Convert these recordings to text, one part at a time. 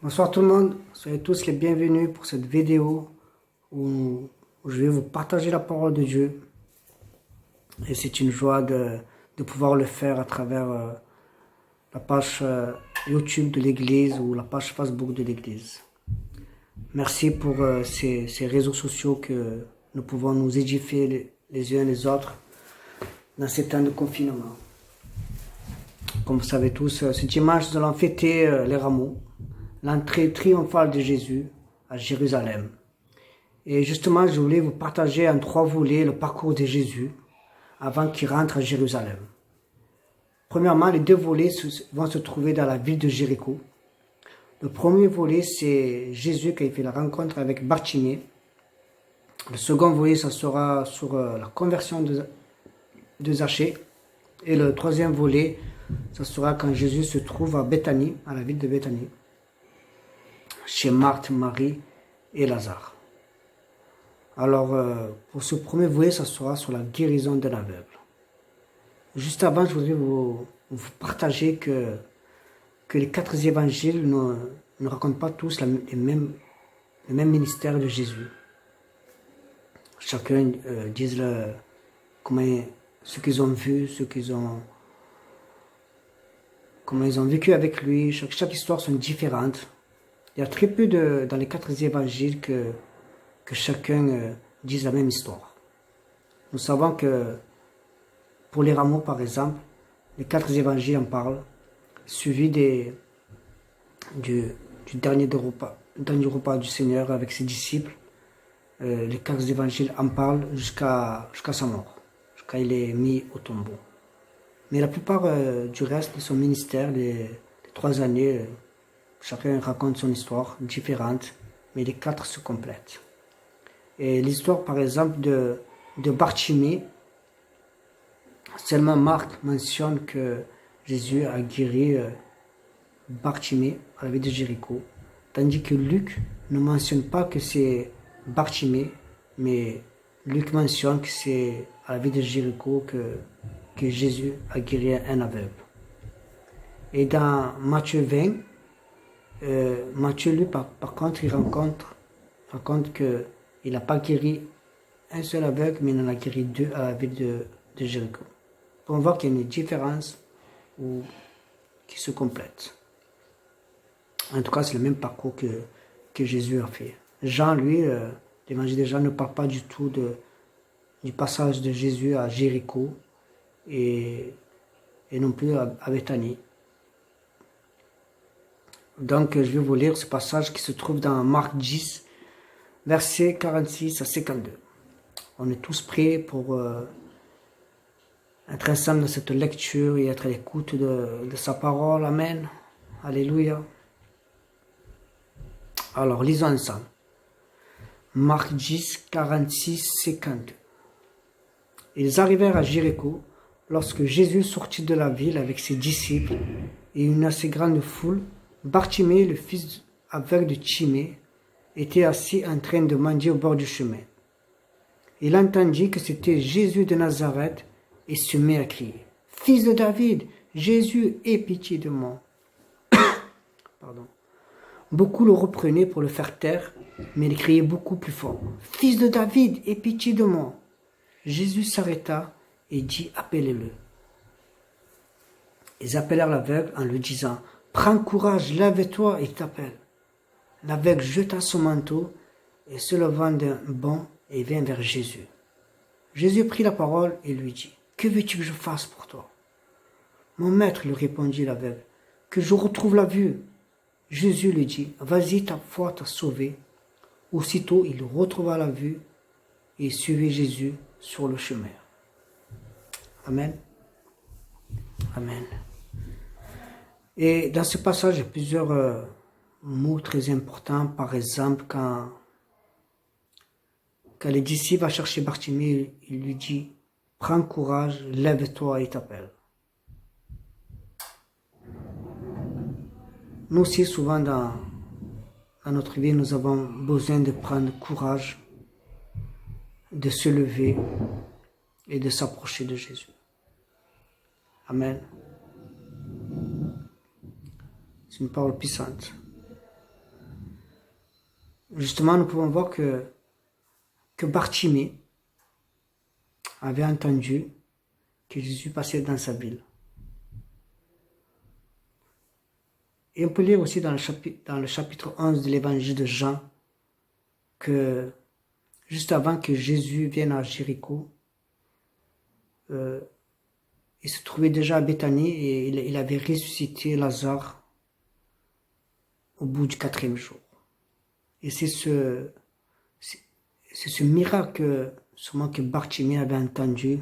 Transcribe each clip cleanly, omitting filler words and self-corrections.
Bonsoir tout le monde, soyez tous les bienvenus pour cette vidéo où je vais vous partager la parole de Dieu. Et c'est une joie de pouvoir le faire à travers la page YouTube de l'église ou la page Facebook de l'église. Merci pour ces réseaux sociaux que nous pouvons nous édifier les uns les autres dans ces temps de confinement. Comme vous savez tous, ce dimanche nous allons fêter les rameaux, l'entrée triomphale de Jésus à Jérusalem. Et justement, je voulais vous partager en 3 volets le parcours de Jésus avant qu'il rentre à Jérusalem. Premièrement, les 2 volets vont se trouver dans la ville de Jéricho. Le premier volet, c'est Jésus qui a fait la rencontre avec Bartimée. Le second volet, ça sera sur la conversion de Zachée. Et le troisième volet, ça sera quand Jésus se trouve à Béthanie, à la ville de Béthanie, chez Marthe, Marie et Lazare. Alors, pour ce premier volet, ça sera sur la guérison de l'aveugle. Juste avant, je voudrais vous partager que les 4 évangiles ne racontent pas tous le même ministère de Jésus. Chacun dit ce qu'ils ont vu, comment ils ont vécu avec lui. Chaque histoire sont différentes. Il y a très peu dans les 4 évangiles que chacun dise la même histoire. Nous savons que pour les rameaux, par exemple, les 4 évangiles en parlent, suivi du dernier repas du Seigneur avec ses disciples. Les 4 évangiles en parlent jusqu'à sa mort, jusqu'à il est mis au tombeau. Mais la plupart du reste de son ministère, les 3 années, chacun raconte son histoire différente, mais les 4 se complètent. Et l'histoire, par exemple, de Bartimée, seulement Marc mentionne que Jésus a guéri Bartimée à la ville de Jéricho, tandis que Luc ne mentionne pas que c'est Bartimée, mais Luc mentionne que c'est à la ville de Jéricho que Jésus a guéri un aveugle. Et dans Matthieu 20, Matthieu, lui, par contre, il raconte qu'il n'a pas guéri un seul aveugle, mais il en a guéri 2 à la ville de Jéricho. On voit qu'il y a une différence qui se complète. En tout cas, c'est le même parcours que Jésus a fait. Jean, lui, l'évangile de Jean ne parle pas du tout du passage de Jésus à Jéricho et non plus à Béthanie. Donc, je vais vous lire ce passage qui se trouve dans Marc 10, versets 46 à 52. On est tous prêts pour être ensemble dans cette lecture et être à l'écoute de sa parole. Amen. Alléluia. Alors, lisons ensemble. Marc 10, 46, 52. Ils arrivèrent à Jéricho lorsque Jésus sortit de la ville avec ses disciples et une assez grande foule. Bartimée, le fils aveugle de Timée, était assis en train de mendier au bord du chemin. Il entendit que c'était Jésus de Nazareth et se mit à crier. « Fils de David, Jésus, aie pitié de moi. » Pardon. Beaucoup le reprenaient pour le faire taire, mais il criait beaucoup plus fort. « Fils de David, aie pitié de moi. » Jésus s'arrêta et dit « Appelez-le. » Ils appelèrent l'aveugle en lui disant « Prends courage, lève-toi, il t'appelle. » L'aveugle jeta son manteau et se levant d'un bond et vint vers Jésus. Jésus prit la parole et lui dit « Que veux-tu que je fasse pour toi ?» « Mon maître, lui répondit l'aveugle, que je retrouve la vue. » Jésus lui dit « Vas-y, ta foi t'a sauvé. » Aussitôt, il retrouva la vue et suivit Jésus sur le chemin. Amen. Amen. Et dans ce passage, il y a plusieurs mots très importants. Par exemple, quand les disciples vont chercher Bartimée, il lui dit « Prends courage, lève-toi et t'appelle. » Nous aussi, souvent dans notre vie, nous avons besoin de prendre courage, de se lever et de s'approcher de Jésus. Amen. C'est une parole puissante. justement, nous pouvons voir que Bartimée avait entendu que Jésus passait dans sa ville. Et on peut lire aussi dans le chapitre 11 de l'évangile de Jean que juste avant que Jésus vienne à Jéricho, il se trouvait déjà à Béthanie et il avait ressuscité Lazare au bout du 4e jour. Et c'est ce miracle sûrement que Bartimée avait entendu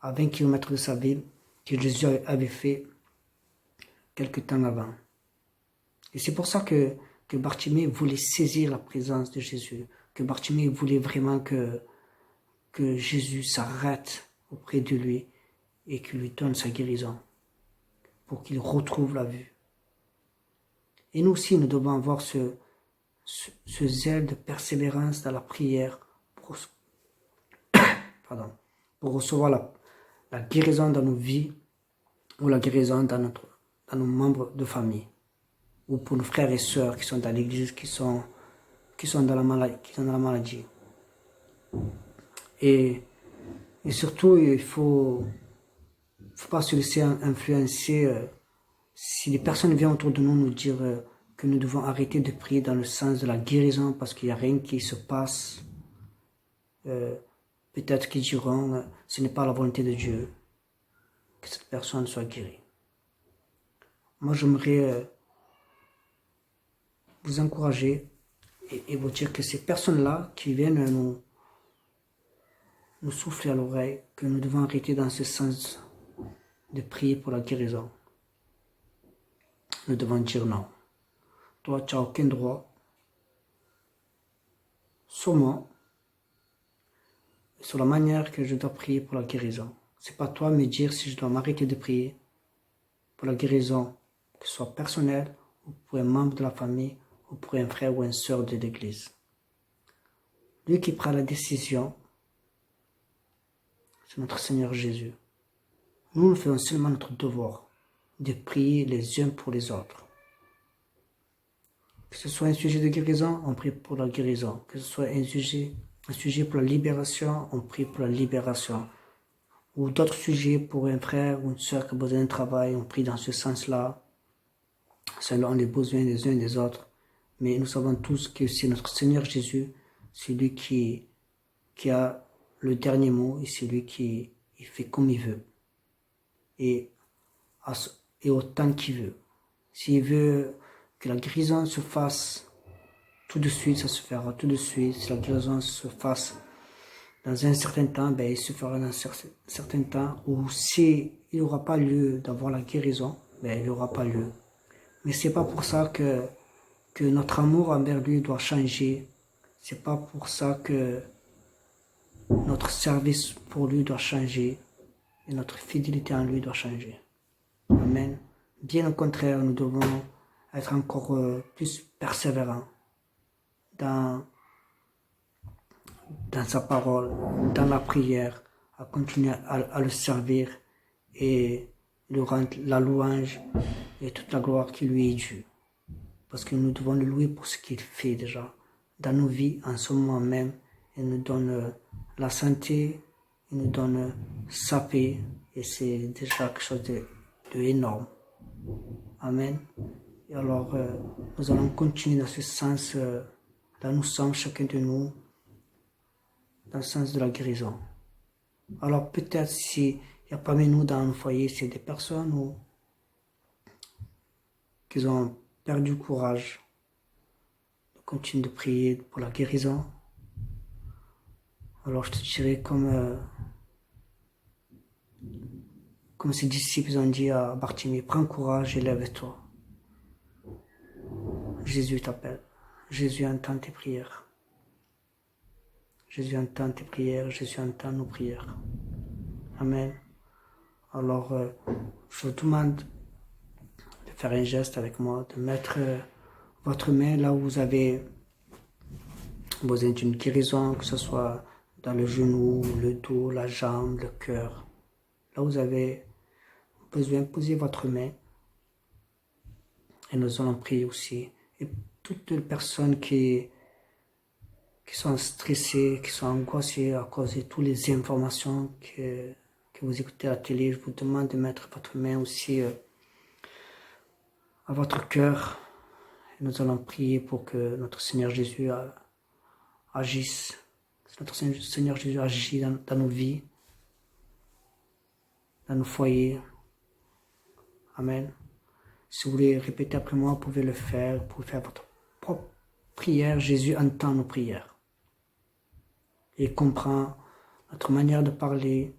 à 20 km de sa ville, que Jésus avait fait quelque temps avant. Et c'est pour ça que Bartimée voulait saisir la présence de Jésus, que Bartimée voulait vraiment que Jésus s'arrête auprès de lui et qu'il lui donne sa guérison, pour qu'il retrouve la vue. Et nous aussi, nous devons avoir ce zèle de persévérance dans la prière pour recevoir la guérison dans nos vies ou la guérison dans nos membres de famille ou pour nos frères et sœurs qui sont dans l'église, qui sont dans la maladie. Et surtout, il faut pas se laisser influencer. Si les personnes viennent autour de nous nous dire que nous devons arrêter de prier dans le sens de la guérison parce qu'il n'y a rien qui se passe, peut-être qu'ils diront ce n'est pas la volonté de Dieu que cette personne soit guérie. Moi, j'aimerais vous encourager et vous dire que ces personnes-là qui viennent nous souffler à l'oreille, que nous devons arrêter dans ce sens de prier pour la guérison. Nous devons dire non. Toi, tu n'as aucun droit sur moi, sur la manière que je dois prier pour la guérison. Ce n'est pas toi me dire si je dois m'arrêter de prier pour la guérison, que ce soit personnelle ou pour un membre de la famille ou pour un frère ou une sœur de l'église. Lui qui prend la décision, c'est notre Seigneur Jésus. Nous faisons seulement notre devoir de prier les uns pour les autres. Que ce soit un sujet de guérison, on prie pour la guérison. Que ce soit un sujet pour la libération, on prie pour la libération. Ou d'autres sujets pour un frère ou une soeur qui a besoin d'un travail, on prie dans ce sens-là, selon les besoins des uns et des autres. Mais nous savons tous que c'est notre Seigneur Jésus, c'est lui qui a le dernier mot et c'est lui qui fait comme il veut. Et au temps qu'il veut. S'il veut que la guérison se fasse tout de suite, ça se fera tout de suite. Si la guérison se fasse dans un certain temps, il se fera dans un certain temps. Ou s'il n'y aura pas lieu d'avoir la guérison, il n'y aura pas lieu. Mais c'est pas pour ça que notre amour envers lui doit changer. C'est pas pour ça que notre service pour lui doit changer. Et notre fidélité en lui doit changer. Amen. Bien au contraire, nous devons être encore plus persévérants dans sa parole, dans la prière, à continuer à le servir et lui rendre la louange et toute la gloire qui lui est due. Parce que nous devons le louer pour ce qu'il fait déjà dans nos vies en ce moment même. Il nous donne la santé, il nous donne sa paix et c'est déjà quelque chose de énorme. Amen. Et alors, nous allons continuer dans ce sens, là nous sommes, chacun de nous, dans le sens de la guérison. Alors peut-être s'il n'y a parmi nous dans nos foyers, c'est des personnes qui ont perdu courage de continuer de prier pour la guérison. Alors je te dirais comme ses disciples ont dit à Bartimée, prends courage et lève-toi. Jésus t'appelle. Jésus entend tes prières. Jésus entend tes prières. Jésus entend nos prières. Amen. Alors, je vous demande de faire un geste avec moi, de mettre votre main là où vous avez besoin d'une guérison, que ce soit dans le genou, le dos, la jambe, le cœur. Là où vous avez besoin, posez votre main. Et nous allons prier aussi. Et toutes les personnes qui qui sont stressés, qui sont angoissés à cause de toutes les informations que vous écoutez à la télé, je vous demande de mettre votre main aussi à votre cœur. Et nous allons prier pour que notre Seigneur Jésus agisse. Notre Seigneur Jésus agit dans nos vies, dans nos foyers. Amen. Si vous voulez répéter après moi, vous pouvez le faire. Vous pouvez faire votre propre prière. Jésus entend nos prières. Il comprend notre manière de parler.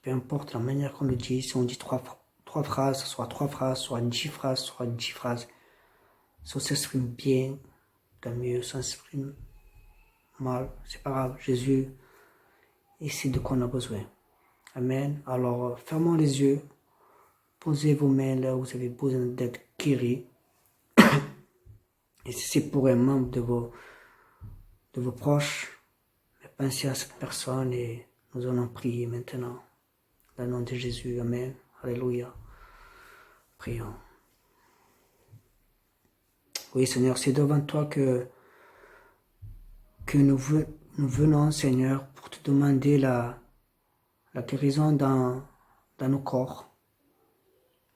Peu importe la manière qu'on le dit. Si on dit trois phrases, soit 3 phrases, soit 10 phrases, soit 10 phrases. Si on s'exprime bien, tant mieux. Si on s'exprime mal, c'est pas grave. Jésus, ici de quoi on a besoin. Amen. Alors, fermons les yeux. Posez vos mains là où vous avez besoin d'être guéri. Et si c'est pour un membre de vos proches, pensez à cette personne et nous allons prier maintenant. Dans le nom de Jésus. Amen. Alléluia. Prions. Oui, Seigneur, c'est devant toi que nous venons, Seigneur, pour te demander la guérison dans nos corps.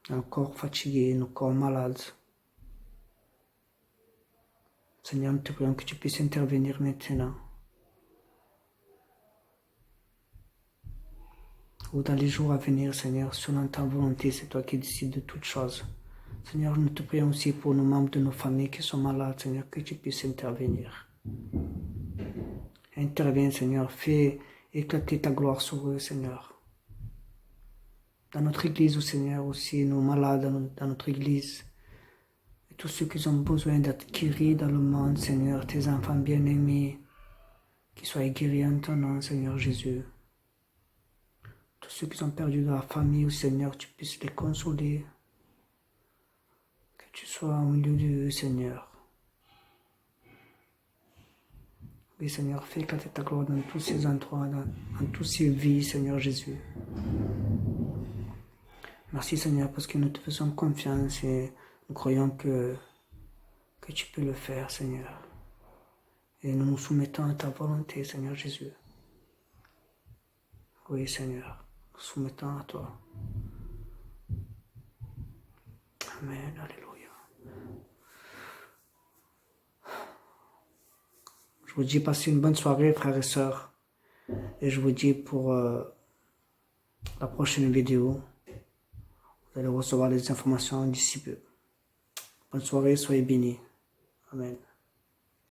Dans nos corps fatigués, nos corps malades. Seigneur, nous te prions que tu puisses intervenir maintenant. Ou dans les jours à venir, Seigneur, selon ta volonté, c'est toi qui décides de toutes choses. Seigneur, nous te prions aussi pour nos membres de nos familles qui sont malades, Seigneur, que tu puisses intervenir. Interviens, Seigneur, fais éclater ta gloire sur eux, Seigneur. Dans notre église, Seigneur, aussi, nos malades dans notre église, et tous ceux qui ont besoin d'être guéris dans le monde, Seigneur, tes enfants bien-aimés, qui soient guéris en ton nom, Seigneur Jésus. Tous ceux qui sont perdus dans la famille, Seigneur, tu puisses les consoler. Que tu sois au milieu d'eux, Seigneur. Oui, Seigneur, fais éclater ta gloire dans tous ces endroits, dans toutes ces vies, Seigneur Jésus. Merci, Seigneur, parce que nous te faisons confiance et nous croyons que tu peux le faire, Seigneur. Et nous nous soumettons à ta volonté, Seigneur Jésus. Oui, Seigneur, nous soumettons à toi. Amen, alléluia. Je vous dis passez une bonne soirée, frères et sœurs. Et je vous dis pour la prochaine vidéo, vous allez recevoir les informations d'ici peu. Bonne soirée, soyez bénis. Amen.